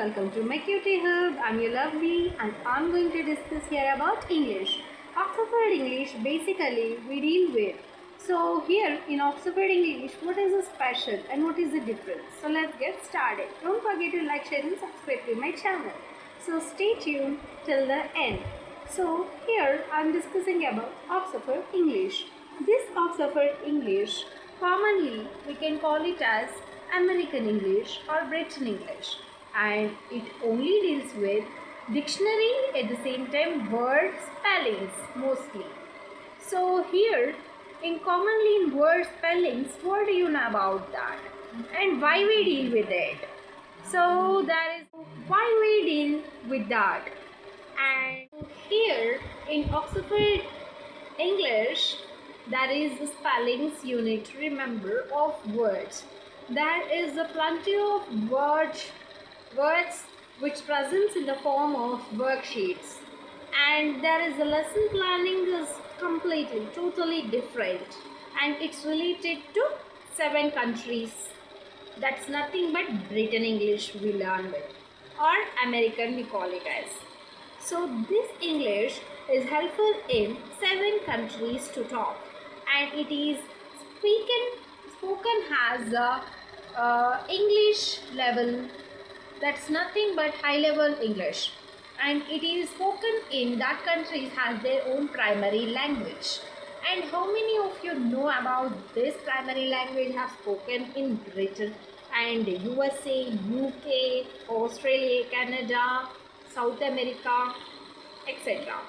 welcome to my cutie hub. I'm your lovely and I'm going to discuss here about English. Oxford English basically we deal with. So here in Oxford English, what is the special and what is the difference? So let's get started. Don't forget to like, share and subscribe to my channel. So stay tuned till the end. So here I'm discussing about Oxford English. This Oxford English, commonly we can call it as American English or Britain English, and it only deals with dictionary, at the same time word spellings mostly. So here commonly in word spellings, what do you know about that and why we deal with it? So that is why we deal with that. And here in Oxford English, that is the spellings you need to remember of words. There is a plenty of words which presents in the form of worksheets, and there is a lesson planning is completely totally different, and it's related to 7 countries. That's nothing but Britain English we learn with, or American we call it as. So this English is helpful in 7 countries to talk, and it is spoken as a English level. That's nothing but high level English, and it is spoken in that countries has their own primary language. And how many of you know about this primary language have spoken in Britain and USA, UK, Australia, Canada, South America, etc.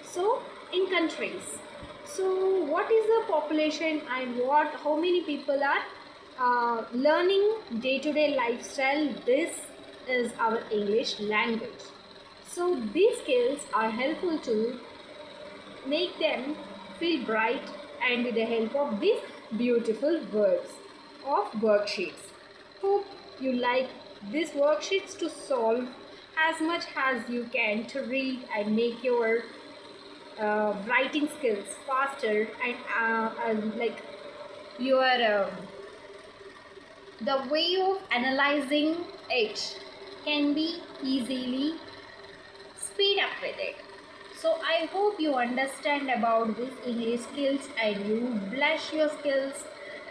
So in countries, so what is the population and how many people are learning day-to-day lifestyle? This is our English language. So these skills are helpful to make them feel bright, and with the help of these beautiful words of worksheets. Hope you like these worksheets to solve as much as you can to read and make your writing skills faster, and like your the way of analyzing it can be easily speed up with it. So I hope you understand about these English skills and you bless your skills,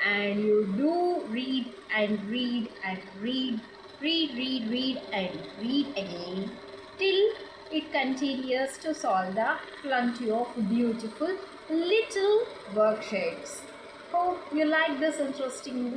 and you do read and read and read and read again till it continues to solve the plenty of beautiful little worksheets. Hope you like this interesting